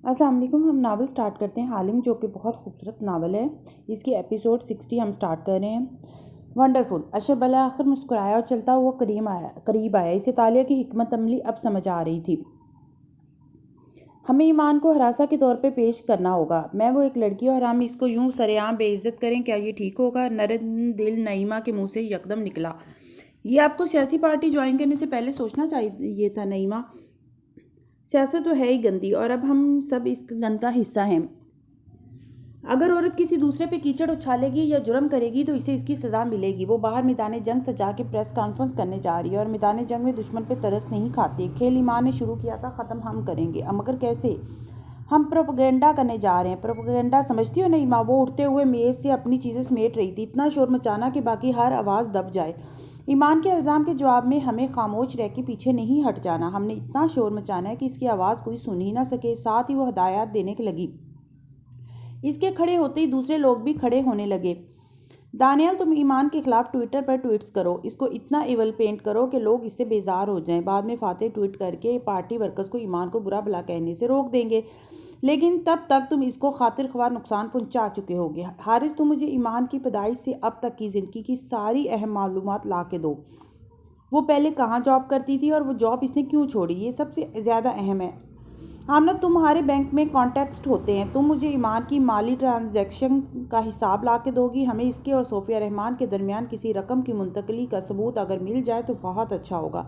السلام علیکم. ہم ناول سٹارٹ کرتے ہیں. عالم جو کہ بہت خوبصورت ناول ہے. اس کی ایپیسوڈ 60 ہم سٹارٹ کر رہے ہیں. ونڈرفل. اشر بالآخر مسکرایا اور چلتا ہوا قریب آیا. اسے تالیہ کی حکمت عملی اب سمجھ آ رہی تھی. ہمیں ایمان کو ہراساں کے طور پہ پیش کرنا ہوگا. میں وہ ایک لڑکی اور ہم اس کو یوں سرعام بے عزت کریں، کیا یہ ٹھیک ہوگا؟ نرم دل نعیمہ کے منہ سے یکدم نکلا. یہ آپ کو سیاسی پارٹی جوائن کرنے سے پہلے سوچنا چاہیے تھا نعیمہ. سیاست تو ہے ہی گندی اور اب ہم سب اس گند کا حصہ ہیں. اگر عورت کسی دوسرے پہ کیچڑ اچھالے گی یا جرم کرے گی تو اسے اس کی سزا ملے گی. وہ باہر میدان جنگ سجا کے پریس کانفرنس کرنے جا رہی ہے اور میدان جنگ میں دشمن پہ ترس نہیں کھاتے. کھیل ایمان نے شروع کیا تھا، ختم ہم کریں گے. مگر کیسے؟ ہم پروپیگنڈا کرنے جا رہے ہیں. پروپیگنڈا سمجھتی ہو نعیمہ؟ وہ اٹھتے ہوئے میز سے اپنی چیزیں سمیٹ رہی تھی. اتنا شور مچانا کہ باقی ہر آواز دب جائے. ایمان کے الزام کے جواب میں ہمیں خاموش رہ کے پیچھے نہیں ہٹ جانا. ہم نے اتنا شور مچانا ہے کہ اس کی آواز کوئی سن ہی نہ سکے. ساتھ ہی وہ ہدایات دینے لگی. اس کے کھڑے ہوتے ہی دوسرے لوگ بھی کھڑے ہونے لگے. دانیال، تم ایمان کے خلاف ٹویٹر پر ٹویٹس کرو. اس کو اتنا ایول پینٹ کرو کہ لوگ اس سے بیزار ہو جائیں. بعد میں فاتح ٹویٹ کر کے پارٹی ورکرز کو ایمان کو برا بھلا کہنے سے روک دیں گے. لیکن تب تک تم اس کو خاطر خواہ نقصان پہنچا چکے ہوگے. حارث، تم مجھے ایمان کی پیدائش سے اب تک کی زندگی کی ساری اہم معلومات لا کے دو. وہ پہلے کہاں جاب کرتی تھی اور وہ جاب اس نے کیوں چھوڑی؟ یہ سب سے زیادہ اہم ہے. آمنہ، تمہارے بینک میں کانٹیکٹس ہوتے ہیں. تم مجھے ایمان کی مالی ٹرانزیکشن کا حساب لا کے دو گی. ہمیں اس کے اور صوفیہ رحمان کے درمیان کسی رقم کی منتقلی کا ثبوت اگر مل جائے تو بہت اچھا ہوگا.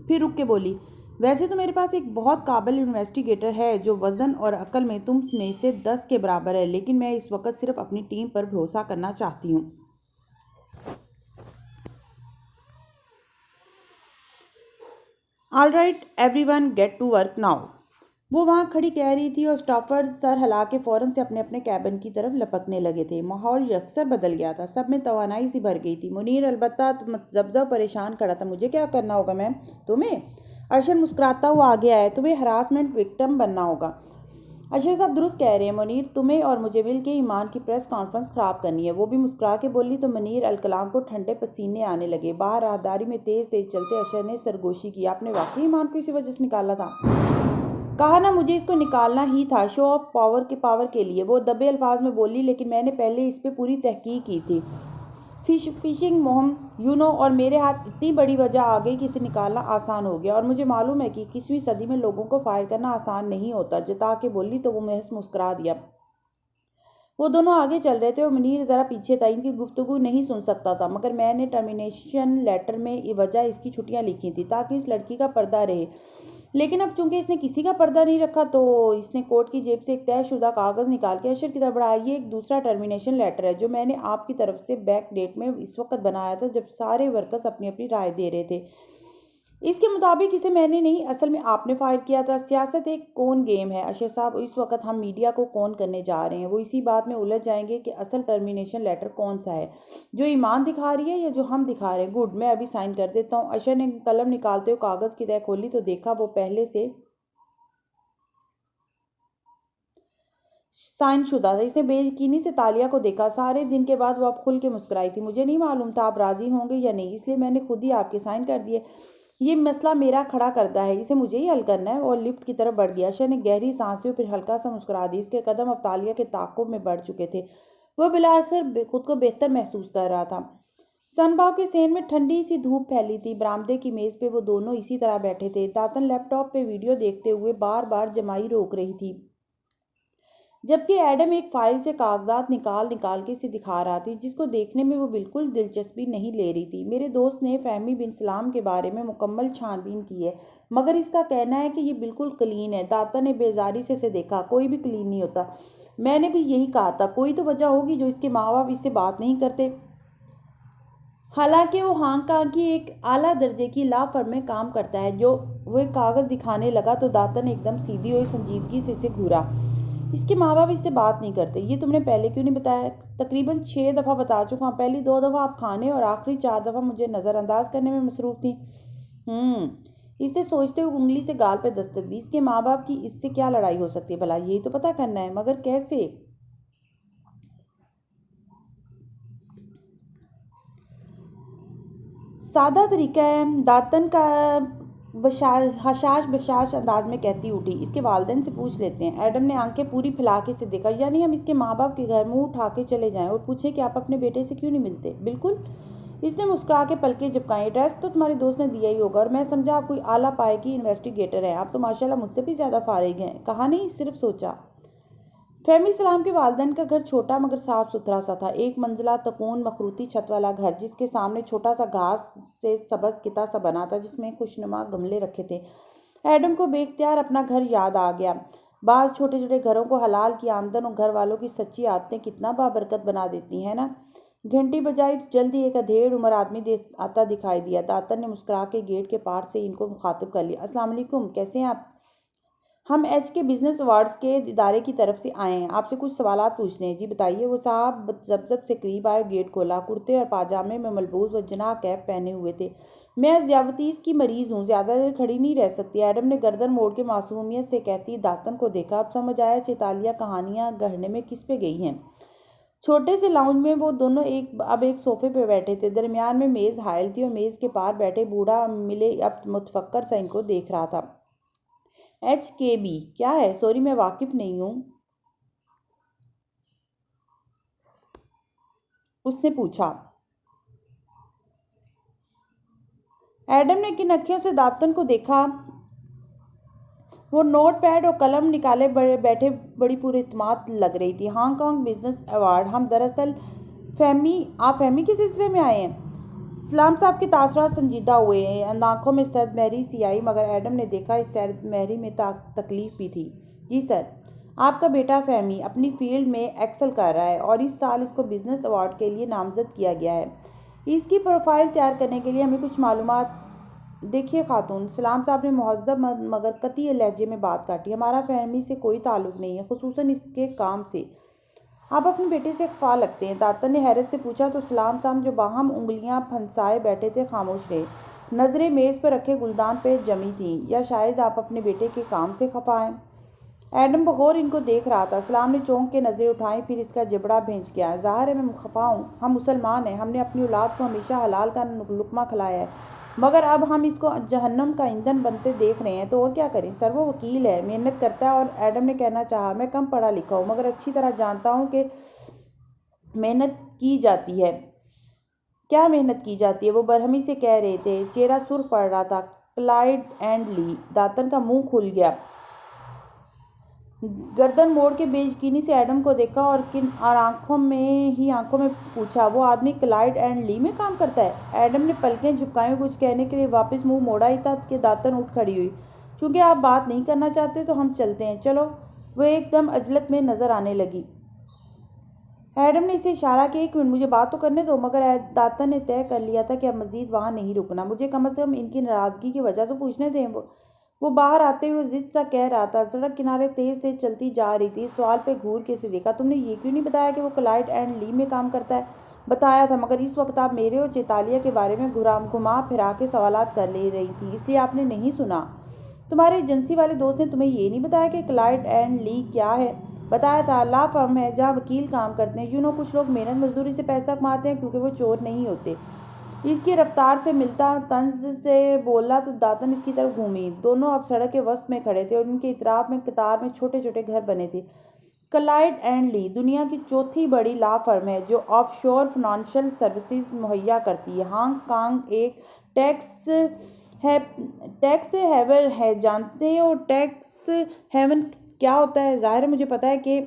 پھر رک کے بولی، ویسے تو میرے پاس ایک بہت قابل انویسٹیگیٹر ہے جو وزن اور عقل میں تم میں سے 10 کے برابر ہے، لیکن میں اس وقت صرف اپنی ٹیم پر بھروسہ کرنا چاہتی ہوں. All right everyone, get to work now. وہ وہاں کھڑی کہہ رہی تھی اور اسٹافر سر ہلا کے فوراً سے اپنے اپنے کیبن کی طرف لپکنے لگے تھے. ماحول یکسر بدل گیا تھا. سب میں توانائی سی بھر گئی تھی. منیر البتہ متذبذب پریشان کھڑا تھا. مجھے کیا کرنا ہوگا میم؟ تمہیں؟ اشر مسکراتا ہوا آگے آیا. تمہیں ہراسمنٹ وکٹم بننا ہوگا. اشر صاحب درست کہہ رہے ہیں منیر. تمہیں اور مجھے مل کے ایمان کی پریس کانفرنس خراب کرنی ہے. وہ بھی مسکرا کے بولی تو منیر الکلام کو ٹھنڈے پسینے آنے لگے. باہر راہداری میں تیز تیز چلتے اشر نے سرگوشی کی. آپ نے واقعی ایمان کو اسی وجہ سے نکالا تھا؟ کہا نا مجھے اس کو نکالنا ہی تھا، شو آف پاور کے لیے. وہ دبے الفاظ میں بولی، لیکن میں نے پہلے اس پہ پوری تحقیق کی تھی. فشنگ مہم اور میرے ہاتھ اتنی بڑی وجہ آ گئی کہ اسے نکالنا آسان ہو گیا. اور مجھے معلوم ہے کہ 21ویں صدی میں لوگوں کو فائر کرنا آسان نہیں ہوتا. جتا کے بولی تو وہ محض مسکرا دیا. وہ دونوں آگے چل رہے تھے اور منیر ذرا پیچھے تھا. ان کی گفتگو نہیں سن سکتا تھا، مگر میں نے ٹرمینیشن لیٹر میں وجہ اس کی چھٹیاں لکھی تھی تاکہ اس لڑکی کا پردہ رہے. لیکن اب چونکہ اس نے کسی کا پردہ نہیں رکھا تو اس نے کوٹ کی جیب سے ایک طے شدہ کاغذ نکال کے اشر کی طرف بڑھایا. یہ ایک دوسرا ٹرمینیشن لیٹر ہے جو میں نے آپ کی طرف سے بیک ڈیٹ میں اس وقت بنایا تھا جب سارے ورکرز اپنی اپنی رائے دے رہے تھے. اس کے مطابق اسے میں نے نہیں، اصل میں آپ نے فائر کیا تھا. سیاست ایک کون گیم ہے اشر صاحب. اس وقت ہم میڈیا کو کون کرنے جا رہے ہیں. وہ اسی بات میں الجھ جائیں گے کہ اصل ٹرمینیشن لیٹر کون سا ہے، جو ایمان دکھا رہی ہے یا جو ہم دکھا رہے ہیں. گڈ، میں ابھی سائن کر دیتا ہوں. اشر نے قلم نکالتے ہوئے کاغذ کی تہہ کھولی تو دیکھا وہ پہلے سے سائن شدہ تھا. اس نے بے یقینی سے تالیہ کو دیکھا. سارے دن کے بعد وہ اب کھل کے مسکرائی تھی. مجھے نہیں معلوم تھا آپ راضی ہوں گے یا نہیں، اس لیے میں نے خود ہی آپ کے سائن کر دیے. یہ مسئلہ میرا کھڑا کرتا ہے، اسے مجھے ہی حل کرنا ہے. اور لفٹ کی طرف بڑھ گیا. اشر نے گہری سانس لی اور پھر ہلکا سا مسکرا دی. اس کے قدم اب تالیہ کے تعاقب میں بڑھ چکے تھے. وہ بالآخر خود کو بہتر محسوس کر رہا تھا. سن باؤ کے سین میں ٹھنڈی سی دھوپ پھیلی تھی. برآمدے کی میز پہ وہ دونوں اسی طرح بیٹھے تھے. داتن لیپ ٹاپ پہ ویڈیو دیکھتے ہوئے بار بار جمائی روک رہی تھی، جبکہ ایڈم ایک فائل سے کاغذات نکال کے اسے دکھا رہا تھی جس کو دیکھنے میں وہ بالکل دلچسپی نہیں لے رہی تھی. میرے دوست نے فہمی بن سلام کے بارے میں مکمل چھان بین کی ہے، مگر اس کا کہنا ہے کہ یہ بالکل کلین ہے. داتن نے بیزاری سے اسے دیکھا. کوئی بھی کلین نہیں ہوتا. میں نے بھی یہی کہا تھا. کوئی تو وجہ ہوگی جو اس کے ماں باپ اس سے بات نہیں کرتے. حالانکہ وہ ہانگ کانگ کی ایک اعلیٰ درجے کی لا فرم میں کام کرتا ہے. جو وہ ایک کاغذ دکھانے لگا تو داتن ایک دم سیدھی ہوئی سنجیدگی سے اسے گھورا. اس کے ماں باپ اس سے بات نہیں کرتے. یہ تم نے پہلے کیوں نہیں بتایا؟ تقریباً 6 دفعہ بتا چکا ہوں. پہلی 2 دفعہ آپ کھانے اور آخری 4 دفعہ مجھے نظر انداز کرنے میں مصروف تھی. اس نے سوچتے ہوئے انگلی سے گال پہ دستک دی. اس کے ماں باپ کی اس سے کیا لڑائی ہو سکتی ہے بھلا؟ یہی تو پتہ کرنا ہے. مگر کیسے؟ سادہ طریقہ ہے. داتن کا حشاش بشاش انداز میں کہتی اٹھی، اس کے والدین سے پوچھ لیتے ہیں۔ ایڈم نے آنکھیں پوری پھیلا کے اسے دیکھا، یعنی ہم اس کے ماں باپ کے گھر منہ اٹھا کے چلے جائیں اور پوچھیں کہ آپ اپنے بیٹے سے کیوں نہیں ملتے؟ بالکل، اس نے مسکرا کے پلکیں جھپکائیں۔ ایڈریس تو تمہارے دوست نے دیا ہی ہوگا اور میں سمجھا آپ کوئی اعلیٰ پائے کی انویسٹیگیٹر ہیں، آپ تو ماشاءاللہ مجھ سے بھی زیادہ فارغ ہیں۔ کہا نہیں، صرف سوچا۔ فہمی سلام کے والدین کا گھر چھوٹا مگر صاف ستھرا سا تھا، ایک منزلہ تکون مخروطی چھت والا گھر جس کے سامنے چھوٹا سا گھاس سے سبز قطعہ سا بنا تھا جس میں خوشنما گملے رکھے تھے۔ ایڈم کو بے اختیار اپنا گھر یاد آ گیا۔ بعض چھوٹے چھوٹے گھروں کو حلال کی آمدن اور گھر والوں کی سچی عادتیں کتنا بابرکت بنا دیتی ہیں نا۔ گھنٹی بجائی تو جلدی ایک ادھیڑ عمر آدمی آتا دکھائی دیا۔ داتن نے مسکرا کے گیٹ کے پار سے ان کو مخاطب کر لیا۔ السلام علیکم، کیسے ہیں آپ؟ ہم ایچ کے بزنس ایوارڈز کے ادارے کی طرف سے آئے ہیں، آپ سے کچھ سوالات پوچھنے ہیں۔ جی بتائیے۔ وہ صاحب زبزب سے قریب آئے، گیٹ کھولا۔ کرتے اور پاجامے میں ملبوس و جناح کیپ پہنے ہوئے تھے۔ میں ذیابطیس کی مریض ہوں، زیادہ دیر کھڑی نہیں رہ سکتی۔ ایڈم نے گردن موڑ کے معصومیت سے کہتی داتن کو دیکھا۔ اب سمجھ آیا چیتالیہ کہانیاں گڑھنے میں کس پہ گئی ہیں۔ چھوٹے سے لاؤنج میں وہ دونوں اب ایک صوفے پہ بیٹھے تھے، درمیان میں میز حائل تھی اور میز کے پار بیٹھے بوڑھا ملے اب متفکر سا ان کو دیکھ رہا تھا۔ ایچ کے بی کیا ہے؟ سوری، میں واقف نہیں ہوں، اس نے پوچھا۔ ایڈم نے کن اکھیوں سے داتن کو دیکھا۔ وہ نوٹ پیڈ اور قلم نکالے بیٹھے بڑی پر اعتماد لگ رہی تھی۔ ہانگ کانگ بزنس ایوارڈ، ہم دراصل آپ فہمی کے سلسلے میں آئے ہیں؟ سلام صاحب کے تاثرات سنجیدہ ہوئے ہیں، آنکھوں میں سرد مہری سی آئی، مگر ایڈم نے دیکھا اس سرد مہری میں تکلیف بھی تھی۔ جی سر، آپ کا بیٹا فہمی اپنی فیلڈ میں ایکسل کر رہا ہے اور اس سال اس کو بزنس ایوارڈ کے لیے نامزد کیا گیا ہے۔ اس کی پروفائل تیار کرنے کے لیے ہمیں کچھ معلومات۔ دیکھیے خاتون، سلام صاحب نے مہذب مگر قطعی لہجے میں بات کاٹی، ہمارا فہمی سے کوئی تعلق نہیں ہے، خصوصاً اس کے کام سے۔ آپ اپنے بیٹے سے خفا لگتے ہیں، داتن نے حیرت سے پوچھا تو سلام صاحب جو باہم انگلیاں پھنسائے بیٹھے تھے خاموش رہے، نظریں میز پر رکھے گلدان پہ جمی تھیں۔ یا شاید آپ اپنے بیٹے کے کام سے خفا ہیں؟ ایڈم بغور ان کو دیکھ رہا تھا۔ سلام نے چونک کے نظریں اٹھائیں، پھر اس کا جبڑا بھینچ گیا۔ ظاہر ہے میں خفا ہوں، ہم مسلمان ہیں، ہم نے اپنی اولاد کو ہمیشہ حلال کا لقمہ کھلایا ہے، مگر اب ہم اس کو جہنم کا ایندھن بنتے دیکھ رہے ہیں تو اور کیا کریں؟ سر وہ وکیل ہے، محنت کرتا ہے اور ایڈم نے کہنا چاہا میں کم پڑھا لکھا ہوں مگر اچھی طرح جانتا ہوں کہ محنت کی جاتی ہے۔ کیا محنت کی جاتی ہے؟ وہ برہمی سے کہہ رہے تھے، چہرہ سرخ پڑ رہا تھا۔ کلائیڈ اینڈ لی۔ داتن کا منہ کھل گیا، گردن موڑ کے بے یقینی سے ایڈم کو دیکھا اور آنکھوں میں پوچھا، وہ آدمی کلائیڈ اینڈ لی میں کام کرتا ہے؟ ایڈم نے پلکیں جھپکائیں، کچھ کہنے کے لیے واپس منہ موڑا ہی تھا کہ داتن اٹھ کھڑی ہوئی۔ چونکہ آپ بات نہیں کرنا چاہتے تو ہم چلتے ہیں، چلو۔ وہ ایک دم عجلت میں نظر آنے لگی۔ ایڈم نے اسے اشارہ کیا، ایک منٹ مجھے بات تو کرنے دو، مگر داتن نے طے کر لیا تھا کہ اب مزید وہاں نہیں رکنا، مجھے کم از کم ان کی ناراضگی کی وجہ تو پوچھنے دیں۔ وہ باہر آتے ہوئے ضد سا کہہ رہا تھا، سڑک کنارے تیز تیز چلتی جا رہی تھی۔ اس سوال پہ گھور کے اسے دیکھا، تم نے یہ کیوں نہیں بتایا کہ وہ کلائیڈ اینڈ لی میں کام کرتا ہے؟ بتایا تھا، مگر اس وقت آپ میرے اور چیتالیہ کے بارے میں گھما پھرا کے سوالات کر لے رہی تھی، اس لیے آپ نے نہیں سنا۔ تمہارے ایجنسی والے دوست نے تمہیں یہ نہیں بتایا کہ کلائیڈ اینڈ لی کیا ہے؟ بتایا تھا، لا فرم ہے جہاں وکیل کام کرتے ہیں۔ کچھ لوگ محنت مزدوری سے پیسہ کماتے ہیں کیونکہ وہ چور نہیں ہوتے۔ اس کی رفتار سے ملتا طنز سے بولا تو داتن اس کی طرف گھومی۔ دونوں اب سڑک کے وسط میں کھڑے تھے اور ان کے اطراف میں قطار میں چھوٹے چھوٹے گھر بنے تھے۔ کلائیڈ اینڈ لی دنیا کی چوتھی بڑی لا فرم ہے جو آف شور فنانشل سروسز مہیا کرتی ہے۔ ہانگ کانگ ایک ٹیکس ہیون ہے، جانتے ہو ٹیکس ہیون کیا ہوتا ہے؟ ظاہر ہے مجھے پتا ہے کہ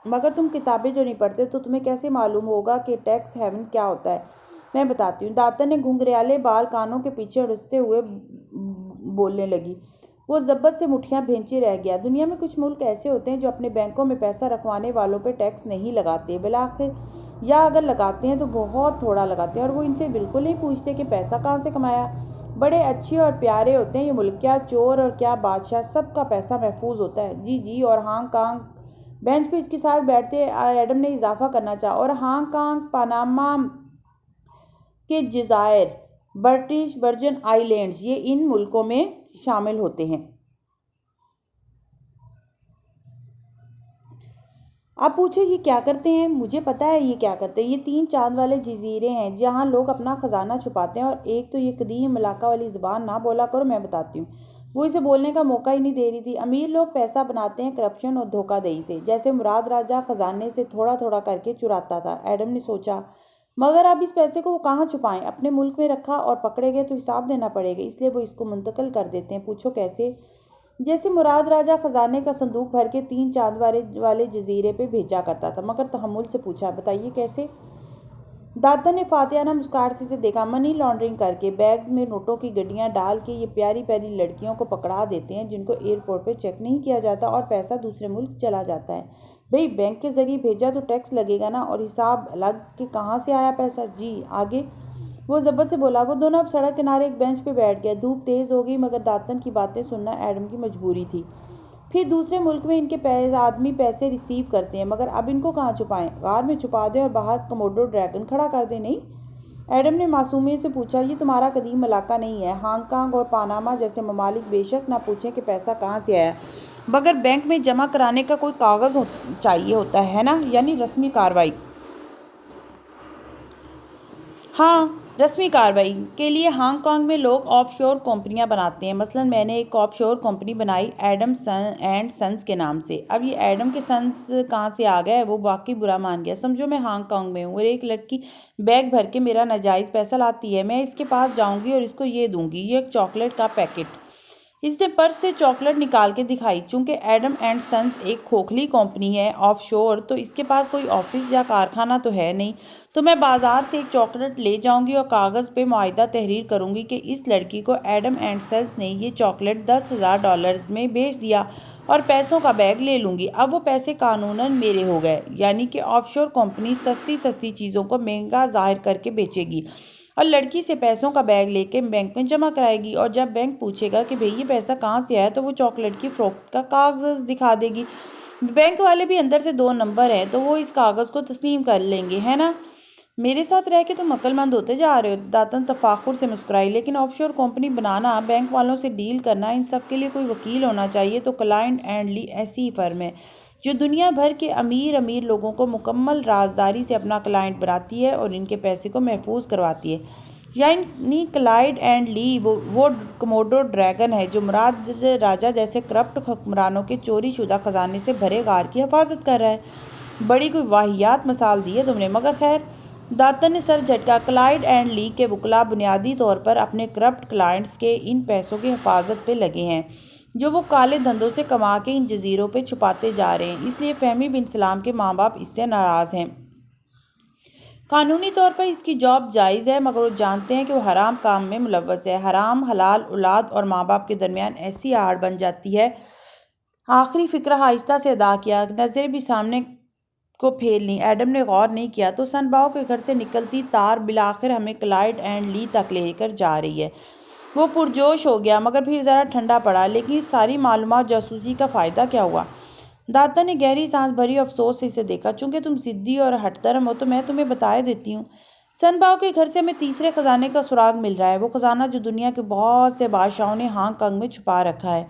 مگر تم کتابیں جو نہیں پڑھتے تو تمہیں کیسے معلوم ہوگا کہ ٹیکس ہیون کیا ہوتا ہے؟ میں بتاتی ہوں۔ داتن نے گھنگریالے بال کانوں کے پیچھے اڑستے ہوئے بولنے لگی۔ وہ ضبط سے مٹھیاں بھینچے رہ گیا۔ دنیا میں کچھ ملک ایسے ہوتے ہیں جو اپنے بینکوں میں پیسہ رکھوانے والوں پہ ٹیکس نہیں لگاتے، بالآخر یا اگر لگاتے ہیں تو بہت تھوڑا لگاتے ہیں، اور وہ ان سے بالکل نہیں پوچھتے کہ پیسہ کہاں سے کمایا۔ بڑے اچھے اور پیارے ہوتے ہیں یہ ملک، کیا چور اور کیا بادشاہ، سب کا پیسہ محفوظ ہوتا ہے۔ جی جی، اور ہانگ کانگ، بینچ پہ اس کے ساتھ بیٹھتے ایڈم نے اضافہ کرنا چاہا، اور ہانگ کانگ، پاناما کے جزائر، برٹش ورجن آئی لینڈز، یہ ان ملکوں میں شامل ہوتے ہیں۔ آپ پوچھو یہ کیا کرتے ہیں؟ مجھے پتہ ہے یہ کیا کرتے ہیں۔ یہ 3 چاند والے جزیرے ہیں جہاں لوگ اپنا خزانہ چھپاتے ہیں، اور ایک تو یہ قدیم ملاقہ والی زبان نہ بولا کرو، میں بتاتی ہوں۔ وہ اسے بولنے کا موقع ہی نہیں دے رہی تھی۔ امیر لوگ پیسہ بناتے ہیں کرپشن اور دھوکہ دہی سے، جیسے مراد راجہ خزانے سے تھوڑا تھوڑا کر کے چراتا تھا۔ ایڈم نے سوچا، مگر اب اس پیسے کو وہ کہاں چھپائیں؟ اپنے ملک میں رکھا اور پکڑے گئے تو حساب دینا پڑے گا، اس لیے وہ اس کو منتقل کر دیتے ہیں۔ پوچھو کیسے؟ جیسے مراد راجہ خزانے کا صندوق بھر کے 3 چاند والے جزیرے پہ بھیجا کرتا تھا، مگر تحمل سے پوچھا، بتائیے کیسے؟ داتا نے فاتحانہ مسکراہٹ سے دیکھا، منی لانڈرنگ کر کے، بیگز میں نوٹوں کی گڈیاں ڈال کے یہ پیاری پیاری لڑکیوں کو پکڑا دیتے ہیں جن کو ایئرپورٹ پہ چیک نہیں کیا جاتا اور پیسہ دوسرے ملک چلا جاتا ہے۔ بھئی بینک کے ذریعے بھیجا تو ٹیکس لگے گا نا، اور حساب الگ کہ کہاں سے آیا پیسہ۔ جی آگے؟ وہ ضبط سے بولا۔ وہ دونوں اب سڑک کنارے ایک بینچ پہ بیٹھ گئے۔ دھوپ تیز ہو گئی، مگر داتن کی باتیں سننا ایڈم کی مجبوری تھی۔ پھر دوسرے ملک میں ان کے آدمی پیسے ریسیو کرتے ہیں، مگر اب ان کو کہاں چھپائیں؟ غار میں چھپا دیں اور باہر کموڈو ڈریگن کھڑا کر دیں، نہیں؟ ایڈم نے معصومیت سے پوچھا، یہ تمہارا قدیم علاقہ نہیں ہے؟ ہانگ کانگ اور پاناما جیسے ممالک بے شک نہ پوچھیں کہ پیسہ کہاں سے آیا، مگر بینک میں جمع کرانے کا کوئی کاغذ چاہیے ہوتا ہے نا، یعنی رسمی کارروائی۔ ہاں، رسمی کارروائی کے لیے ہانگ کانگ میں لوگ آف شور کمپنیاں بناتے ہیں۔ مثلاً میں نے ایک آف شور کمپنی بنائی ایڈم اینڈ سنز کے نام سے۔ اب یہ ایڈم کے سنز کہاں سے آ گئے؟ وہ واقعی برا مان گیا۔ سمجھو میں ہانگ کانگ میں ہوں اور ایک لڑکی بیگ بھر کے میرا ناجائز پیسہ لاتی ہے۔ میں اس کے پاس جاؤں گی اور اس کو یہ دوں گی، یہ ایک چاکلیٹ کا پیکٹ۔ اس نے پرس سے چاکلیٹ نکال کے دکھائی۔ چونکہ ایڈم اینڈ سنز ایک کھوکھلی کمپنی ہے آف شور، تو اس کے پاس کوئی آفس یا کارخانہ تو ہے نہیں، تو میں بازار سے ایک چاکلیٹ لے جاؤں گی اور کاغذ پہ معاہدہ تحریر کروں گی کہ اس لڑکی کو ایڈم اینڈ سنز نے یہ چاکلیٹ $10,000 میں بیچ دیا، اور پیسوں کا بیگ لے لوں گی۔ اب وہ پیسے قانوناً میرے ہو گئے، یعنی کہ آف شور کمپنی سستی سستی چیزوں کو مہنگا ظاہر کر کے بیچے گی اور لڑکی سے پیسوں کا بیگ لے کے بینک میں جمع کرائے گی، اور جب بینک پوچھے گا کہ بھئی یہ پیسہ کہاں سے آیا، تو وہ چاکلیٹ کی فروخت کا کاغذ دکھا دے گی۔ بینک والے بھی اندر سے 2 نمبر ہیں، تو وہ اس کاغذ کو تسلیم کر لیں گے، ہے نا؟ میرے ساتھ رہ کے تم عقل مند ہوتے جا رہے ہو۔ داتن تفاخر سے مسکرائی، لیکن آف شور کمپنی بنانا، بینک والوں سے ڈیل کرنا، ان سب کے لیے کوئی وکیل ہونا چاہیے۔ تو کلائنٹ اینڈ لی ایسی ہی فرم ہے جو دنیا بھر کے امیر لوگوں کو مکمل رازداری سے اپنا کلائنٹ بناتی ہے اور ان کے پیسے کو محفوظ کرواتی ہے۔ یعنی کلائنٹ اینڈ لی وہ کموڈو ڈریگن ہے جو مراد راجہ جیسے کرپٹ حکمرانوں کے چوری شدہ خزانے سے بھرے غار کی حفاظت کر رہا ہے۔ بڑی کوئی واہیات مثال دی ہے تم نے، مگر خیر۔ داتن نے سر جھٹکا۔ کلائنٹ اینڈ لی کے وکلاء بنیادی طور پر اپنے کرپٹ کلائنٹس کے ان پیسوں کی حفاظت پہ لگے ہیں جو وہ کالے دھندوں سے کما کے ان جزیروں پہ چھپاتے جا رہے ہیں۔ اس لیے فہمی بن سلام کے ماں باپ اس سے ناراض ہیں۔ قانونی طور پر اس کی جاب جائز ہے، مگر وہ جانتے ہیں کہ وہ حرام کام میں ملوث ہے۔ حرام حلال اولاد اور ماں باپ کے درمیان ایسی آڑ بن جاتی ہے۔ آخری فقرہ آہستہ سے ادا کیا، نظریں بھی سامنے کو پھیر لیں۔ ایڈم نے غور نہیں کیا تو سن باؤ کے گھر سے نکلتی تار بالآخر ہمیں کلائنٹ اینڈ لی تک لے کر جا رہی ہے۔ وہ پرجوش ہو گیا، مگر پھر ذرا ٹھنڈا پڑا۔ لیکن اس ساری معلومات جاسوسی کا فائدہ کیا ہوا؟ داتا نے گہری سانس بھری، افسوس سے اسے دیکھا۔ چونکہ تم ضدی اور ہٹ درم ہو تو میں تمہیں بتا دیتی ہوں۔ سن باؤ کے گھر سے ہمیں تیسرے خزانے کا سراغ مل رہا ہے، وہ خزانہ جو دنیا کے بہت سے بادشاہوں نے ہانگ کانگ میں چھپا رکھا ہے۔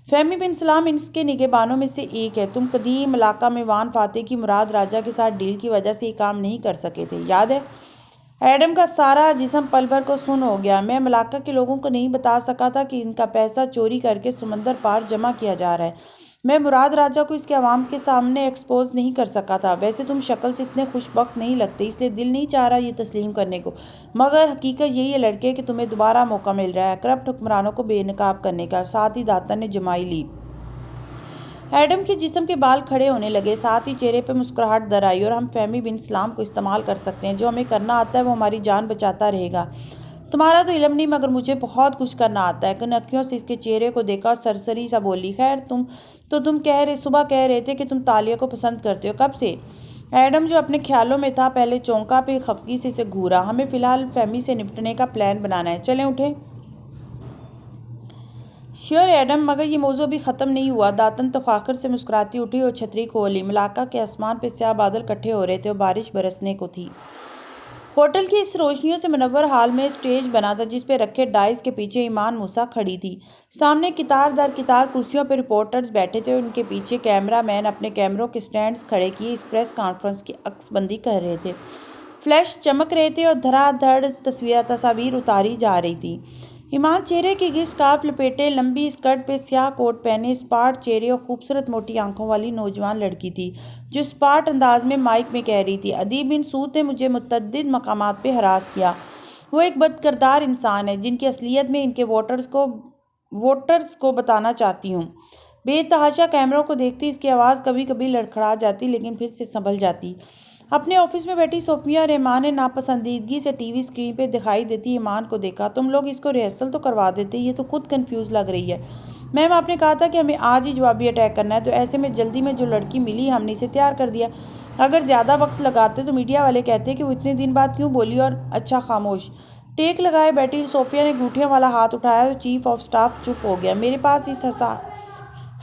فہمی بن سلام اس کے نگہبانوں میں سے ایک ہے۔ تم قدیم علاقہ میں وان فاتح کی مراد راجہ کے ساتھ ڈیل کی وجہ سے یہ کام نہیں کر سکے تھے، یاد ہے؟ ایڈم کا سارا جسم پل بھر کو سن ہو گیا۔ میں ملاقہ کے لوگوں کو نہیں بتا سکا تھا کہ ان کا پیسہ چوری کر کے سمندر پار جمع کیا جا رہا ہے۔ میں مراد راجہ کو اس کے عوام کے سامنے ایکسپوز نہیں کر سکا تھا۔ ویسے تم شکل سے اتنے خوش بخت نہیں لگتے، اس لیے دل نہیں چاہ رہا یہ تسلیم کرنے کو، مگر حقیقت یہی ہے لڑکے کہ تمہیں دوبارہ موقع مل رہا ہے کرپٹ حکمرانوں کو بے نقاب کرنے کا۔ ساتھ ہی داتا نے جمائی لی۔ ایڈم کے جسم کے بال کھڑے ہونے لگے، ساتھ ہی چہرے پہ مسکراہٹ در آئی۔ اور ہم فہمی بن سلام کو استعمال کر سکتے ہیں، جو ہمیں کرنا آتا ہے وہ ہماری جان بچاتا رہے گا۔ تمہارا تو علم نہیں، مگر مجھے بہت کچھ کرنا آتا ہے۔ کنکھیوں سے اس کے چہرے کو دیکھا اور سرسری سا بولی، خیر تم صبح کہہ رہے تھے کہ تم تالیہ کو پسند کرتے ہو، کب سے؟ ایڈم جو اپنے خیالوں میں تھا پہلے چونکا، پھر خفگی سے اسے گھورا۔ ہمیں فی الحال فہمی سے نپٹنے کا پلان بنانا ہے، چلیں اٹھیں۔ شیور ایڈم، مگر یہ موضوع بھی ختم نہیں ہوا۔ داتن تفاخر سے مسکراتی اٹھی اور چھتری کھول لی۔ ملاقہ کے آسمان پہ سیاہ بادل کٹھے ہو رہے تھے اور بارش برسنے کو تھی۔ ہوٹل کی اس روشنیوں سے منور حال میں اسٹیج بنا تھا جس پہ رکھے ڈائز کے پیچھے ایمان موسیٰ کھڑی تھی۔ سامنے قطار در قطار کرسیوں پہ رپورٹرز بیٹھے تھے، ان کے پیچھے کیمرہ مین اپنے کیمروں کے سٹینڈز کھڑے کیے اس پریس کانفرنس کی عکس بندی کر رہے تھے۔ فلیش چمک رہے تھے اور دھڑا دھڑ تصاویر اتاری جا رہی تھی۔ ایمان چہرے کے گرد سکارف لپیٹے، لمبی اسکرٹ پہ سیاہ کوٹ پہنے، اسپاٹ چہرے اور خوبصورت موٹی آنکھوں والی نوجوان لڑکی تھی جو اسپاٹ انداز میں مائک میں کہہ رہی تھی، ادیب بن سعود نے مجھے متعدد مقامات پہ ہراس کیا۔ وہ ایک بد کردار انسان ہے جن کی اصلیت میں ان کے ووٹرز کو بتانا چاہتی ہوں۔ بے تحاشا کیمروں کو دیکھتی اس کی آواز کبھی کبھی لڑکھڑا جاتی لیکن پھر سے سنبھل جاتی۔ اپنے آفس میں بیٹھی صوفیہ اور ایمان نے ناپسندیدگی سے ٹی وی اسکرین پہ دکھائی دیتی ایمان کو دیکھا۔ تم لوگ اس کو ریہرسل تو کروا دیتے، یہ تو خود کنفیوز لگ رہی ہے۔ میم آپ نے کہا تھا کہ ہمیں آج ہی جوابی اٹیک کرنا ہے، تو ایسے میں جلدی میں جو لڑکی ملی ہم نے اسے تیار کر دیا۔ اگر زیادہ وقت لگاتے تو میڈیا والے کہتے کہ وہ اتنے دن بعد کیوں بولی اور اچھا خاموش۔ ٹیک لگائے بیٹھی صوفیہ نے گوٹھیوں والا ہاتھ اٹھایا تو چیف آف سٹاف چپ ہو گیا۔ میرے پاس اس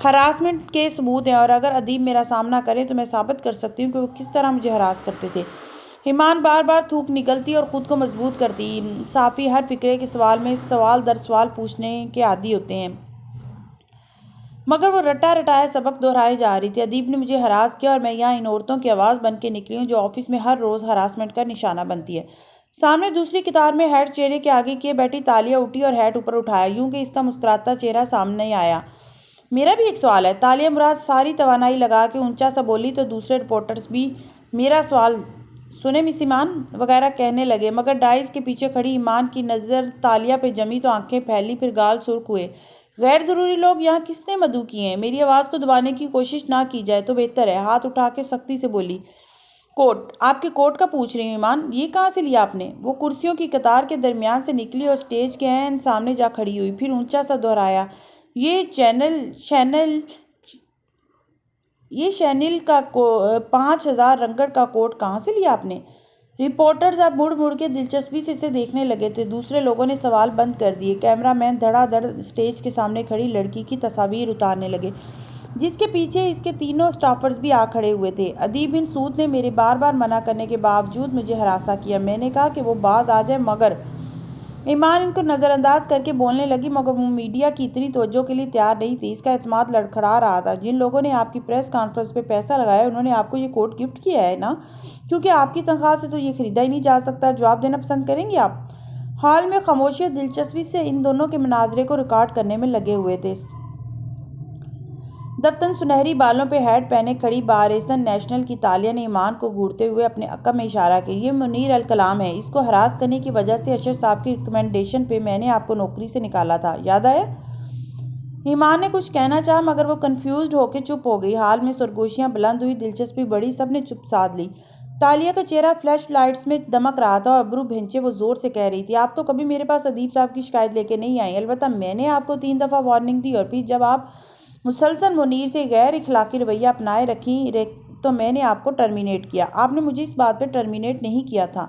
ہراسمنٹ کے ثبوت ہیں اور اگر ادیب میرا سامنا کرے تو میں ثابت کر سکتی ہوں کہ وہ کس طرح مجھے ہراس کرتے تھے۔ ایمان بار بار تھوک نگلتی اور خود کو مضبوط کرتی۔ صحافی ہر فقرے کے سوال میں سوال در سوال پوچھنے کے عادی ہوتے ہیں، مگر وہ رٹا رٹایا سبق دہرائے جا رہی تھی۔ ادیب نے مجھے ہراس کیا اور میں یہاں ان عورتوں کی آواز بن کے نکلی ہوں جو آفس میں ہر روز ہراسمنٹ کا نشانہ بنتی ہے۔ سامنے دوسری قطار میں ہیڈ چہرے کے آگے کیے بیٹھی تالیہ اٹھی اور ہیڈ اوپر اٹھایا یوں کہ اس کا مسکراتا چہرہ سامنے آیا۔ میرا بھی ایک سوال ہے۔ تالیہ مراد ساری توانائی لگا کے اونچا سا بولی تو دوسرے رپورٹرز بھی میرا سوال سنیں مس ایمان وغیرہ کہنے لگے، مگر ڈائز کے پیچھے کھڑی ایمان کی نظر تالیہ پہ جمی تو آنکھیں پھیلی، پھر گال سرخ ہوئے۔ غیر ضروری لوگ یہاں کس نے مدعو کیے ہیں؟ میری آواز کو دبانے کی کوشش نہ کی جائے تو بہتر ہے۔ ہاتھ اٹھا کے سختی سے بولی۔ کوٹ، آپ کے کوٹ کا پوچھ رہی ہوں ایمان، یہ کہاں سے لیا آپ نے؟ وہ کرسیوں کی قطار کے درمیان سے نکلی اور اسٹیج کے عین سامنے جا کھڑی ہوئی، پھر اونچا سا دہرایا، یہ شینل کا 5000 رنگٹ کا کوٹ کہاں سے لیا آپ نے؟ رپورٹرز اب مڑ مڑ کے دلچسپی سے اسے دیکھنے لگے تھے۔ دوسرے لوگوں نے سوال بند کر دیے۔ کیمرہ مین دھڑا دھڑ اسٹیج کے سامنے کھڑی لڑکی کی تصاویر اتارنے لگے جس کے پیچھے اس کے تینوں اسٹافرز بھی آ کھڑے ہوئے تھے۔ ادیب بن سعود نے میرے بار بار منع کرنے کے باوجود مجھے ہراساں کیا۔ میں نے کہا کہ وہ باز آ جائے مگر ایمان ان کو نظر انداز کر کے بولنے لگی، مگر وہ میڈیا کی اتنی توجہ کے لیے تیار نہیں تھی۔ اس کا اعتماد لڑکھڑا رہا تھا۔ جن لوگوں نے آپ کی پریس کانفرنس پہ پیسہ لگایا انہوں نے آپ کو یہ کوٹ گفٹ کیا ہے نا؟ کیونکہ آپ کی تنخواہ سے تو یہ خریدا ہی نہیں جا سکتا۔ جواب دینا پسند کریں گے آپ؟ ہال میں خاموشی اور دلچسپی سے ان دونوں کے مناظرے کو ریکارڈ کرنے میں لگے ہوئے تھے۔ دفتن سنہری بالوں پہ ہیڈ پہنے کھڑی بارسن نیشنل کی تالیہ نے ایمان کو گھورتے ہوئے اپنے عقب میں اشارہ کیا۔ یہ منیر الکلام ہے، اس کو ہراس کرنے کی وجہ سے اشر صاحب کی ریکمنڈیشن پہ میں نے آپ کو نوکری سے نکالا تھا، یاد آیا؟ ایمان نے کچھ کہنا چاہا مگر وہ کنفیوزڈ ہو کے چپ ہو گئی۔ حال میں سرگوشیاں بلند ہوئی، دلچسپی بڑھی، سب نے چپ سادھ لی۔ تالیہ کا چہرہ فلیش لائٹس میں دمک رہا تھا اور ابرو بھنچے وہ زور سے کہہ رہی تھی، آپ تو کبھی میرے پاس ادیب صاحب کی شکایت لے کے نہیں آئی، البتہ میں نے آپ کو 3 دفعہ وارننگ دی اور پھر جب آپ مسلسل منیر سے غیر اخلاقی رویہ اپنائے رکھی تو میں نے آپ کو ٹرمینیٹ کیا۔ آپ نے مجھے اس بات پہ ٹرمینیٹ نہیں کیا تھا۔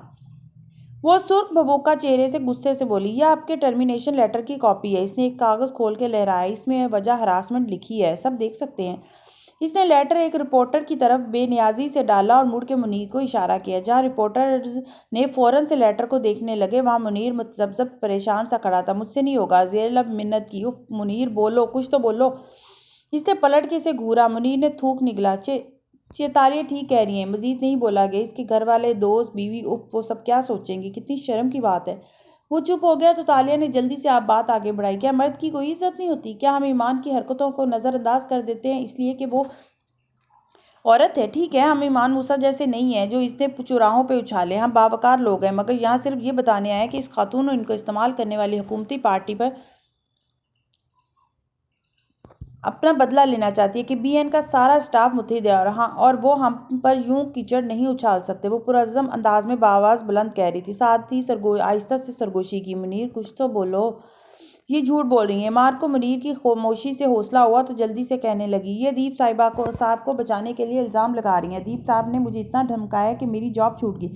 وہ سرخ بھبوکا چہرے سے غصے سے بولی، یہ آپ کے ٹرمینیشن لیٹر کی کاپی ہے۔ اس نے ایک کاغذ کھول کے لہرایا، اس میں وجہ ہراسمنٹ لکھی ہے، سب دیکھ سکتے ہیں۔ اس نے لیٹر ایک رپورٹر کی طرف بے نیازی سے ڈالا اور مڑ کے منیر کو اشارہ کیا۔ جہاں رپورٹرز نے فوراً سے لیٹر کو دیکھنے لگے وہاں منیر متذبذب پریشان سا کھڑا تھا۔ مجھ سے نہیں ہوگا، زیر لب منت کی۔ اف منیر بولو، کچھ تو بولو۔ اس نے پلٹ کے اسے گھورا۔ منیر نے تھوک نگلا، تالیہ ٹھیک کہہ رہی ہیں۔ مزید نہیں بولا گیا۔ اس کے گھر والے، دوست، بیوی، اف وہ سب کیا سوچیں گے؟ کتنی شرم کی بات ہے۔ وہ چپ ہو گیا تو تالیہ نے جلدی سے آپ بات آگے بڑھائی، کیا مرد کی کوئی عزت نہیں ہوتی؟ کیا ہم ایمان کی حرکتوں کو نظر انداز کر دیتے ہیں اس لیے کہ وہ عورت ہے؟ ٹھیک ہے ہم ایمان موسیٰ جیسے نہیں ہیں جو اس نے چوراہوں پہ اچھالے، ہم باوقار لوگ ہیں، مگر یہاں صرف یہ بتانے آئے کہ اس خاتون اور ان کو استعمال کرنے والی حکومتی پارٹی پر اپنا بدلہ لینا چاہتی ہے کہ بی این کا سارا اسٹاف متحد ہے اور وہ ہم پر یوں کیچڑ نہیں اچھال سکتے۔ وہ پرعزم انداز میں بآواز بلند کہہ رہی تھی، ساتھ ہی آہستہ سے سرگوشی کی، منیر کچھ تو بولو، یہ جھوٹ بول رہی ہیں۔ ایمان کو منیر کی خاموشی سے حوصلہ ہوا تو جلدی سے کہنے لگی، یہ ادیب صاحب کو بچانے کے لیے الزام لگا رہی ہیں۔ ادیب صاحب نے مجھے اتنا دھمکایا کہ میری جاب چھوٹ گئی۔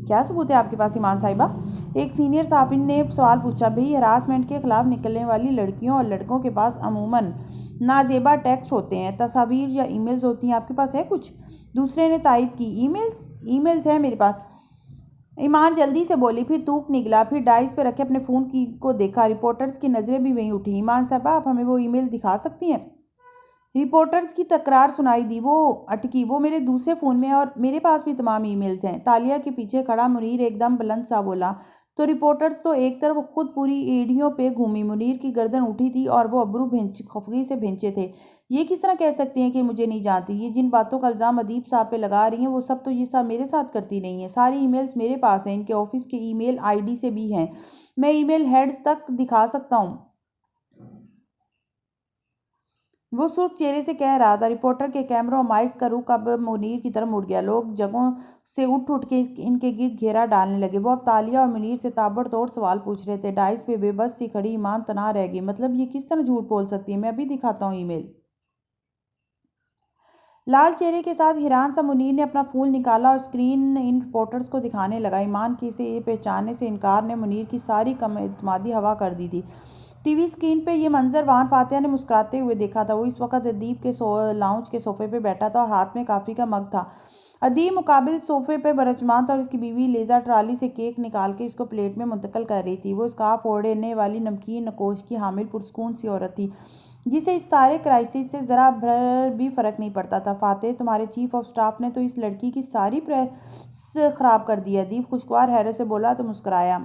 کیا ثبوت ہے آپ کے پاس ایمان صاحبہ؟ ایک سینئر صحافی نے سوال پوچھا۔ بھئی ہراسمنٹ کے خلاف نکلنے والی لڑکیوں اور لڑکوں کے پاس عموماً نازیبا ٹیکسٹ ہوتے ہیں، تصاویر یا ای میلز ہوتی ہیں، آپ کے پاس ہے کچھ؟ دوسرے نے تائید کی، ای میلز ہیں میرے پاس۔ ایمان جلدی سے بولی، پھر تھوک نکلا، پھر ڈائس پہ رکھے اپنے فون کو دیکھا۔ رپورٹرز کی نظریں بھی وہیں اٹھی۔ ایمان صاحبہ، آپ ہمیں وہ ای میل دکھا سکتی ہیں؟ رپورٹرز کی تکرار سنائی دی۔ وہ اٹکی۔ وہ میرے دوسرے فون میں، اور میرے پاس بھی تمام ای میلز ہیں۔ تالیہ کے پیچھے کھڑا منیر ایک دم بلند سا بولا۔ تو رپورٹرز تو ایک طرف خود پوری ایڑیوں پہ گھومی۔ منیر کی گردن اٹھی تھی اور وہ ابرو خفگی سے بھینچے تھے۔ یہ کس طرح کہہ سکتی ہیں کہ مجھے نہیں جانتی؟ یہ جن باتوں کا الزام ادیب صاحب پہ لگا رہی ہیں وہ سب تو یہ سب میرے ساتھ کرتی نہیں ہیں۔ ساری ای میلز میرے پاس ہیں، ان کے آفس کے ای میل آئی ڈی سے بھی ہیں، میں ای میل ہیڈز تک دکھا سکتا ہوں۔ وہ سرخ چہرے سے کہہ رہا تھا۔ رپورٹر کے کیمرہ اور مائک کا رخ اب منیر کی طرف مڑ گیا۔ لوگ جگہوں سے اٹھ کے ان کے گرد گھیرا ڈالنے لگے۔ وہ اب تالیہ اور منیر سے تابڑ توڑ سوال پوچھ رہے تھے۔ ڈائس پہ بے بس سی کھڑی ایمان تنہا رہ گئی۔ مطلب یہ کس طرح جھوٹ بول سکتی ہے؟ میں ابھی دکھاتا ہوں ای میل۔ لال چہرے کے ساتھ حیران سا منیر نے اپنا فون نکالا اور اسکرین ان رپورٹرز کو دکھانے لگا۔ ایمان کی اسے یہ پہچاننے سے انکار نے منیر کی ساری کم اعتمادی ہوا کر دی تھی۔ ٹی وی اسکرین پہ یہ منظر وان فاتحہ نے مسکراتے ہوئے دیکھا تھا۔ وہ اس وقت ادیب کے لاؤنج کے صوفے پہ بیٹھا تھا اور ہاتھ میں کافی کا مگ تھا۔ ادیب مقابل صوفے پہ برجمان تھا اور اس کی بیوی لیزا ٹرالی سے کیک نکال کے اس کو پلیٹ میں منتقل کر رہی تھی۔ وہ اسکارف اوڑھنے والی نمکین نقوش کی حامل پرسکون سی عورت تھی جسے اس سارے کرائسس سے ذرا بھر بھی فرق نہیں پڑتا تھا۔ فاتح، تمہارے چیف آف سٹاف نے تو اس لڑکی کی ساری پریس خراب کر دی ہے۔ ادیب خوشگوار حیرت سے بولا تو مسکرایا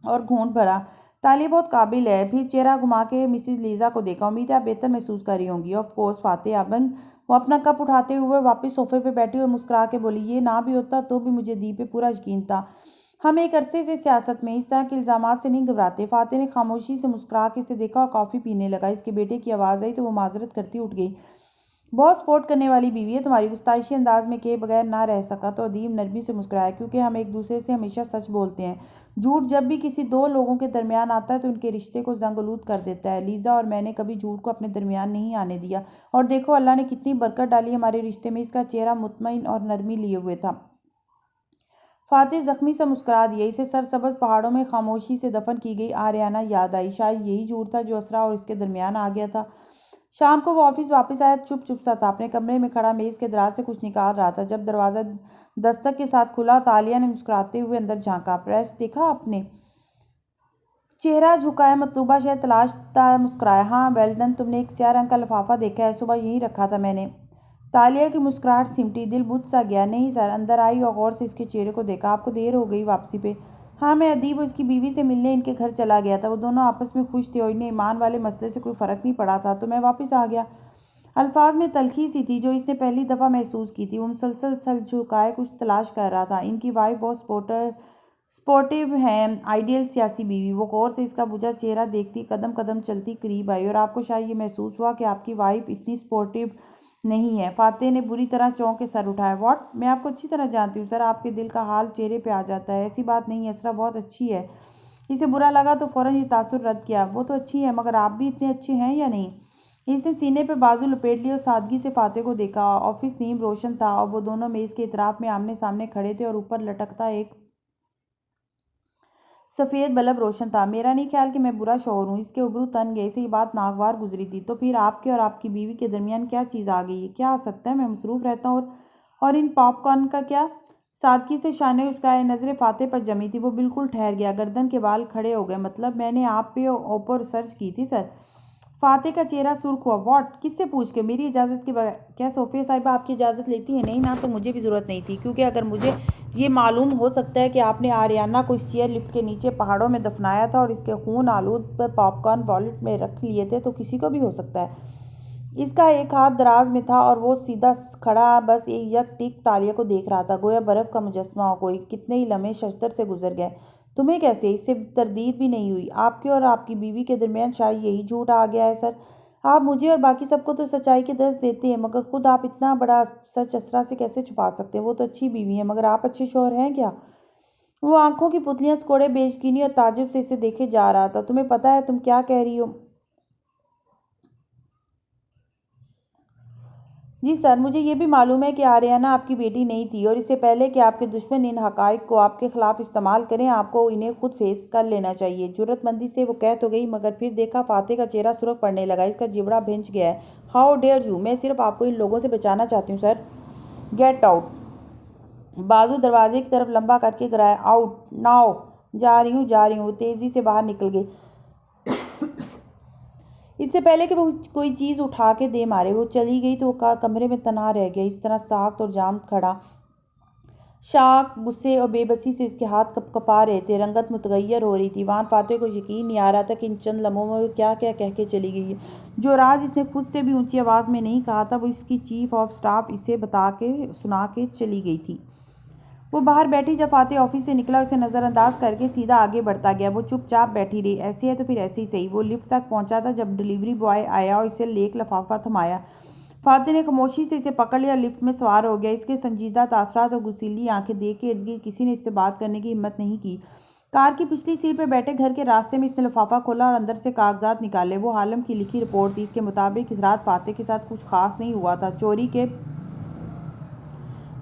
اور گھونٹ بھرا۔ تالیہ بہت قابل ہے۔ پھر چہرہ گھما کے مسز لیزا کو دیکھا۔ امید ہے آپ بہتر محسوس کر رہی ہوں گی۔ آف کورس فاتح ابنگ۔ وہ اپنا کپ اٹھاتے ہوئے واپس صوفے پہ بیٹھی اور مسکرا کے بولی، یہ نہ بھی ہوتا تو بھی مجھے ادیب پہ پورا یقین تھا۔ ہم ایک عرصے سے سیاست میں اس طرح کے الزامات سے نہیں گھبراتے۔ فاتح نے خاموشی سے مسکرا کے اسے دیکھا اور کافی پینے لگا۔ اس کے بیٹے کی آواز آئی تو وہ معذرت کرتی اٹھ گئی۔ بہت سپورٹ کرنے والی بیوی ہے تمہاری۔ وسطائشی انداز میں کہے بغیر نہ رہ سکا تو ادیب نرمی سے مسکرایا، کیونکہ ہم ایک دوسرے سے ہمیشہ سچ بولتے ہیں۔ جھوٹ جب بھی کسی دو لوگوں کے درمیان آتا ہے تو ان کے رشتے کو زنگ آلود کر دیتا ہے۔ لیزا اور میں نے کبھی جھوٹ کو اپنے درمیان نہیں آنے دیا، اور دیکھو اللہ نے کتنی برکت ڈالی ہمارے رشتے میں۔ اس کا چہرہ مطمئن اور نرمی لیے ہوئے تھا۔ فاتح زخمی سے مسکرا دیا۔ اسے سرسبز پہاڑوں میں خاموشی سے دفن کی گئی آریانہ یاد آئی۔ شاید یہی جھوٹ تھا جو اسرا اور اس کے درمیان آ گیا تھا۔ شام کو وہ آفس واپس آیا، چپ سا تھا۔ اپنے کمرے میں کھڑا میز کے دراز سے کچھ نکال رہا تھا جب دروازہ دستک کے ساتھ کھلا اور تالیہ نے مسکراتے ہوئے اندر جھانکا۔ پریس دیکھا آپ نے؟ چہرہ جھکایا مطلوبہ شے تلاشتا مسکرایا۔ ہاں، ویل ڈن۔ تم نے ایک سیاہ رنگ کا لفافہ دیکھا ہے؟ صبح یہیں رکھا تھا میں نے۔ تالیہ کی مسکراہٹ سمٹی، دل بجھ سا گیا۔ نہیں سر۔ اندر آئی اور غور سے اس کے چہرے کو دیکھا۔ آپ کو دیر ہو گئی واپسی پہ؟ ہاں، میں ادیب اور اس کی بیوی سے ملنے ان کے گھر چلا گیا تھا۔ وہ دونوں آپس میں خوش تھے اور انہیں ایمان والے مسئلے سے کوئی فرق نہیں پڑا تھا، تو میں واپس آ گیا۔ الفاظ میں تلخی سی تھی جو اس نے پہلی دفعہ محسوس کی تھی۔ وہ مسلسل سر جھکائے کچھ تلاش کر رہا تھا۔ ان کی وائف بہت سپورٹیو ہیں، آئیڈیل سیاسی بیوی۔ وہ غور سے اس کا بجھا چہرہ دیکھتی قدم قدم چلتی قریب آئی۔ اور آپ کو شاید یہ محسوس ہوا کہ آپ کی وائف اتنی سپورٹیو نہیں ہے؟ فاتح نے بری طرح چونک کے سر اٹھایا۔ واٹ؟ میں آپ کو اچھی طرح جانتی ہوں سر۔ آپ کے دل کا حال چہرے پہ آ جاتا ہے۔ ایسی بات نہیں ہے، اسرا بہت اچھی ہے۔ اسے برا لگا تو فوراً یہ تاثر رد کیا۔ وہ تو اچھی ہے، مگر آپ بھی اتنے اچھے ہیں یا نہیں؟ اس نے سینے پہ بازو لپیٹ لی اور سادگی سے فاتح کو دیکھا۔ آفس نیم روشن تھا اور وہ دونوں میز کے اطراف میں آمنے سامنے کھڑے تھے اور اوپر لٹکتا ایک سفید بلب روشن تھا۔ میرا نہیں خیال کہ میں برا شوہر ہوں۔ اس کے ابرو تن گئے۔ اسے یہ بات ناگوار گزری تھی۔ تو پھر آپ کے اور آپ کی بیوی کے درمیان کیا چیز آ گئی ہے؟ کیا آ سکتا ہے؟ میں مصروف رہتا ہوں اور ان پاپ کارن کا کیا؟ سادگی سے شانے اچکائے نظریں فاتح پر جمی تھی۔ وہ بالکل ٹھہر گیا، گردن کے بال کھڑے ہو گئے۔ مطلب میں نے آپ پہ اوپر سرچ کی تھی سر۔ فاتح کا چہرہ سرخ ہوا۔ واٹ؟ کس سے پوچھ کے؟ میری اجازت کے بغیر؟ کیا صوفیہ صاحبہ آپ کی اجازت لیتی ہیں؟ نہیں نا، تو مجھے بھی ضرورت نہیں تھی، کیونکہ اگر مجھے یہ معلوم ہو سکتا ہے کہ آپ نے آریانہ کو اس چیئر لفٹ کے نیچے پہاڑوں میں دفنایا تھا اور اس کے خون آلود پاپ کارن والیٹ میں رکھ لیے تھے، تو کسی کو بھی ہو سکتا ہے۔ اس کا ایک ہاتھ دراز میں تھا اور وہ سیدھا کھڑا بس یک ٹک تالیہ کو دیکھ رہا تھا، گویا برف کا مجسمہ ہو کوئی۔ کتنے ہی لمحے ششدر سے گزر گئے۔ تمہیں کیسے؟ اس سے تردید بھی نہیں ہوئی۔ آپ کے اور آپ کی بیوی کے درمیان شاید یہی جھوٹ آ گیا ہے سر۔ آپ مجھے اور باقی سب کو تو سچائی کے درس دیتے ہیں، مگر خود آپ اتنا بڑا سچ اسرا سے کیسے چھپا سکتے ہیں؟ وہ تو اچھی بیوی ہیں، مگر آپ اچھے شوہر ہیں کیا؟ وہ آنکھوں کی پتلیاں سکوڑے بے یقینی اور تعجب سے اسے دیکھے جا رہا تھا۔ تمہیں پتہ ہے تم کیا کہہ رہی ہو؟ جی سر، مجھے یہ بھی معلوم ہے کہ آریانہ آپ کی بیٹی نہیں تھی، اور اس سے پہلے کہ آپ کے دشمن ان حقائق کو آپ کے خلاف استعمال کریں، آپ کو انہیں خود فیس کر لینا چاہیے۔ جرأت مندی سے وہ کہہ تو گئی، مگر پھر دیکھا فاتح کا چہرہ سرخ پڑنے لگا۔ اس کا جبڑا بھنچ گیا ہے۔ How dare you! میں صرف آپ کو ان لوگوں سے بچانا چاہتی ہوں سر۔ Get out! بازو دروازے کی طرف لمبا کر کے گرایا۔ Out now. جا رہی ہوں۔ وہ تیزی سے باہر نکل گئی۔ اس سے پہلے کہ وہ کوئی چیز اٹھا کے دے مارے وہ چلی گئی تو وہ کمرے میں تنہا رہ گیا، اس طرح ساکت اور جام کھڑا۔ شاک، غصے اور بے بسی سے اس کے ہاتھ کپ کپا رہے تھے، رنگت متغیر ہو رہی تھی۔ وہاں فاتح کو یقین نہیں آ رہا تھا کہ ان چند لمحوں میں وہ کیا کیا کہہ کے چلی گئی ہے۔ جو راز اس نے خود سے بھی اونچی آواز میں نہیں کہا تھا وہ اس کی چیف آف سٹاف اسے سنا کے چلی گئی تھی۔ وہ باہر بیٹھی جب فاتح آفس سے نکلا اسے نظر انداز کر کے سیدھا آگے بڑھتا گیا۔ وہ چپ چاپ بیٹھی رہی، ایسی ہے تو پھر ایسی صحیح۔ وہ لفٹ تک پہنچا تھا جب ڈیلیوری بوائے آیا اور اسے ایک لفافہ تھمایا۔ فاتح نے خاموشی سے اسے پکڑ لیا اور لفٹ میں سوار ہو گیا۔ اس کے سنجیدہ تاثرات اور غسیلی آنکھیں دیکھ کے ارد گرد کسی نے اس سے بات کرنے کی ہمت نہیں کی۔ کار کی پچھلی سیٹ پہ بیٹھے گھر کے راستے میں اس نے لفافہ کھولا اور اندر سے کاغذات نکالے۔ وہ عالم کی لکھی رپورٹ تھی۔ اس کے مطابق اس رات فاتح کے ساتھ کچھ خاص نہیں ہوا تھا۔ چوری کے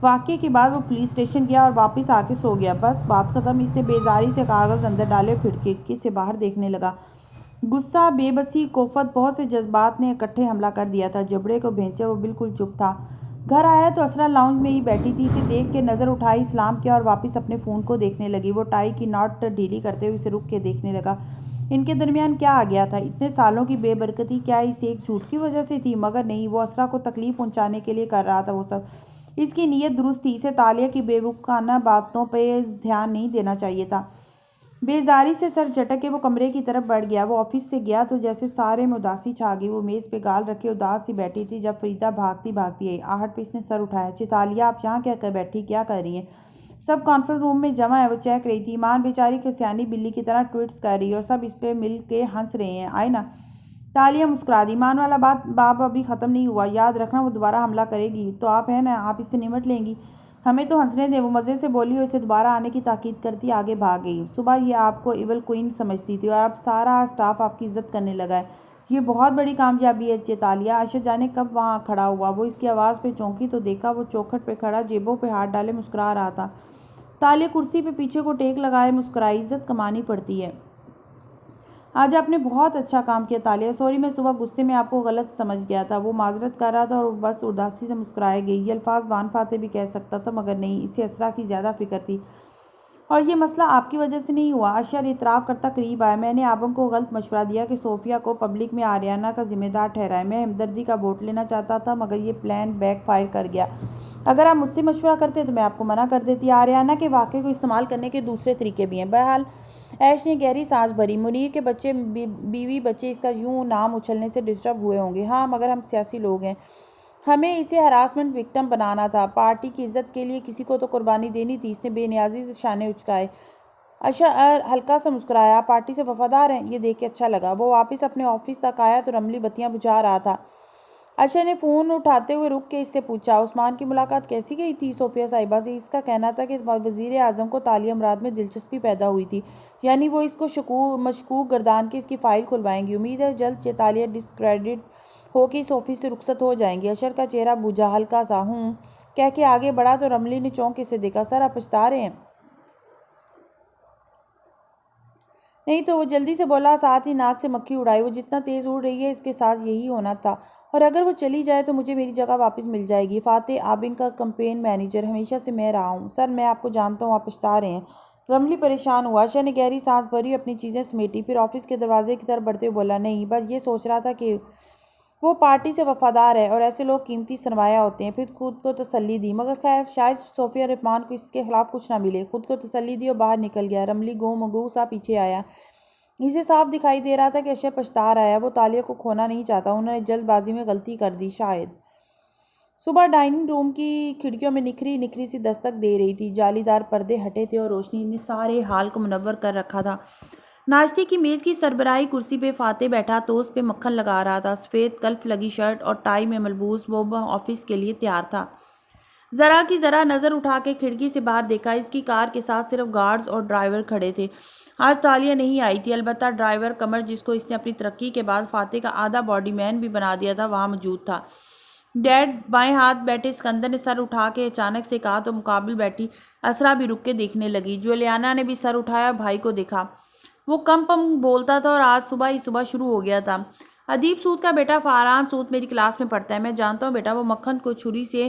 واقعے کے بعد وہ پولیس اسٹیشن گیا اور واپس آ کے سو گیا، بس بات ختم۔ اس نے بیزاری سے کاغذ اندر ڈالے اور پھر کھڑکی سے باہر دیکھنے لگا۔ غصہ، بے بسی، کوفت، بہت سے جذبات نے اکٹھے حملہ کر دیا تھا۔ جبڑے کو بھینچے وہ بالکل چپ تھا۔ گھر آیا تو اسرا لاؤنج میں ہی بیٹھی تھی۔ اسے دیکھ کے نظر اٹھائی، سلام کیا اور واپس اپنے فون کو دیکھنے لگی۔ وہ ٹائی کی ناٹ ڈھیلی کرتے ہوئے اسے رک کے دیکھنے لگا۔ ان کے درمیان کیا آ گیا تھا؟ اتنے سالوں کی بے برکتی کیا اس ایک جھوٹ کی وجہ سے تھی؟ مگر نہیں، وہ اسرا کو تکلیف پہنچانے کے لیے کر رہا تھا وہ سب۔ اس کی نیت درست تھی، اسے تالیہ کی بے وقوفانہ باتوں پہ دھیان نہیں دینا چاہیے تھا۔ بیزاری سے سر جھٹک کے وہ کمرے کی طرف بڑھ گیا۔ وہ آفس سے گیا تو جیسے سارے میں اداسی چھا گئی۔ وہ میز پہ گال رکھے اداس سی بیٹھی تھی جب فریدہ بھاگتی بھاگتی آئی۔ آہٹ پہ اس نے سر اٹھایا۔ چیتالیہ، آپ یہاں کیا کر بیٹھی، کیا کر رہی ہیں؟ سب کانفرنس روم میں جمع ہے، وہ چہک رہی تھی۔ ایمان بیچاری کو سیانی بلی کی طرح ٹوئٹس کر رہی ہے اور سب اس پہ مل کے ہنس رہے ہیں، آئے نا۔ تالیہ مسکرا دی۔ ایمان والا باب ابھی ختم نہیں ہوا، یاد رکھنا وہ دوبارہ حملہ کرے گی تو آپ ہیں نا، آپ اس سے نمٹ لیں گی۔ ہمیں تو ہنسنے دیں، وہ مزے سے بولی اور اسے دوبارہ آنے کی تاکید کرتی آگے بھاگ گئی۔ صبح یہ آپ کو ایول کوئن سمجھتی تھی اور اب سارا اسٹاف آپ کی عزت کرنے لگا ہے، یہ بہت بڑی کامیابی ہے چیتالیہ۔ ارشد جانے کب وہاں کھڑا ہوا۔ وہ اس کی آواز پہ چونکی تو دیکھا وہ چوکھٹ پہ کھڑا جیبوں پہ ہاتھ ڈالے مسکرا رہا تھا۔ تالیہ کرسی پہ پیچھے کو ٹیک لگائے مسکرائی۔ عزت کمانی پڑتی ہے۔ آج آپ نے بہت اچھا کام کیا تالیہ۔ سوری، میں صبح غصے میں آپ کو غلط سمجھ گیا تھا۔ وہ معذرت کر رہا تھا اور بس اداسی سے مسکرائے گئی۔ یہ الفاظ وان فاتح بھی کہہ سکتا تھا مگر نہیں، اسے اسرا کی زیادہ فکر تھی اور یہ مسئلہ آپ کی وجہ سے نہیں ہوا۔ اشر اعتراف کرتا قریب آیا۔ میں نے آبم کو غلط مشورہ دیا کہ صوفیہ کو پبلک میں آریانہ کا ذمہ دار ٹھہرائے۔ میں ہمدردی کا ووٹ لینا چاہتا تھا مگر یہ پلان بیک فائر کر گیا۔ اگر آپ مجھ سے مشورہ کرتے تو میں آپ کو منع کر دیتی۔ آریانہ کے واقعے کو استعمال کرنے کے دوسرے طریقے بھی ہیں۔ بہرحال ایش نے گہری سانس بھری۔ منیر کے بچے، بیوی بچے اس کا یوں نام اچھلنے سے ڈسٹرب ہوئے ہوں گے۔ ہاں مگر ہم سیاسی لوگ ہیں، ہمیں اسے ہراسمنٹ وکٹم بنانا تھا۔ پارٹی کی عزت کے لیے کسی کو تو قربانی دینی تھی۔ اس نے بے نیازی سے شانے اچکائے۔ اشر ہلکا سا مسکرایا۔ آپ پارٹی سے وفادار ہیں، یہ دیکھ کے اچھا لگا۔ وہ واپس اپنے آفس تک آیا تو رملی بتیاں بجھا رہا تھا۔ اشر نے فون اٹھاتے ہوئے رک کے اس سے پوچھا، عثمان کی ملاقات کیسی گئی تھی صوفیہ صاحبہ سے؟ اس کا کہنا تھا کہ وزیر اعظم کو تالیہ مراد میں دلچسپی پیدا ہوئی تھی، یعنی وہ اس کو مشکوک گردان کے اس کی فائل کھلوائیں گی۔ امید ہے جلد چیتالیہ ڈسکریڈٹ ہو کے اس آفس سے رخصت ہو جائیں گی۔ اشر کا چہرہ بجھا، ہلکا سا ہوں کہہ کے آگے بڑھا تو رملی نے چونک کے اسے دیکھا۔ سر آپ پچھتا رہے ہیں؟ نہیں تو، وہ جلدی سے بولا، ساتھ ہی ناک سے مکھی اڑائی۔ وہ جتنا تیز اڑ رہی ہے اس کے ساتھ یہی ہونا تھا، اور اگر وہ چلی جائے تو مجھے میری جگہ واپس مل جائے گی۔ فاتح آبنگ کا کمپین مینیجر ہمیشہ سے میں رہا ہوں۔ سر میں آپ کو جانتا ہوں، آپ پچھتا رہے ہیں۔ رملی پریشان ہوا۔ اشر نے گہری سانس بھری، اپنی چیزیں سمیٹی، پھر آفس کے دروازے کی طرف بڑھتے ہوئے بولا، نہیں، بس یہ سوچ رہا تھا کہ وہ پارٹی سے وفادار ہے اور ایسے لوگ قیمتی سرمایہ ہوتے ہیں۔ پھر خود کو تسلی دی، مگر خیر شاید صوفیہ رحمان کو اس کے خلاف کچھ نہ ملے۔ خود کو تسلی دی اور باہر نکل گیا۔ رملی گو مگو سا پیچھے آیا۔ اسے صاف دکھائی دے رہا تھا کہ اشر پچھتا رہا ہے، وہ تالیہ کو کھونا نہیں چاہتا۔ انہوں نے جلد بازی میں غلطی کر دی شاید۔ صبح ڈائننگ روم کی کھڑکیوں میں نکھری سی دستک دے رہی تھی۔ جالی دار پردے ہٹے تھے اور روشنی نے سارے حال کو منور کر رکھا تھا۔ ناشتے کی میز کی سربراہی کرسی پہ فاتح بیٹھا ٹوسٹ پہ مکھن لگا رہا تھا۔ سفید کلف لگی شرٹ اور ٹائی میں ملبوس وہ آفس کے لیے تیار تھا۔ ذرا کی ذرا نظر اٹھا کے کھڑکی سے باہر دیکھا۔ اس کی کار کے ساتھ صرف گارڈز اور ڈرائیور کھڑے تھے۔ آج تالیہ نہیں آئی تھی، البتہ ڈرائیور قمر، جس کو اس نے اپنی ترقی کے بعد فاتح کا آدھا باڈی مین بھی بنا دیا تھا، وہاں موجود تھا۔ ڈیڈ بائیں ہاتھ بیٹھے اسکندر نے سر اٹھا کے اچانک سے کہا تو مقابل بیٹھی اسرا بھی رک کے دیکھنے لگی۔ جولیانا نے بھی سر اٹھایا اور بھائی کو دیکھا۔ وہ کم بولتا تھا اور آج صبح ہی شروع ہو گیا تھا۔ ادیب سود کا بیٹا فاران سود میری کلاس میں پڑھتا ہے، میں جانتا ہوں بیٹا۔ وہ مکھن کو چھری سے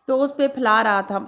ٹوسٹ پہ پھیلا رہا تھا۔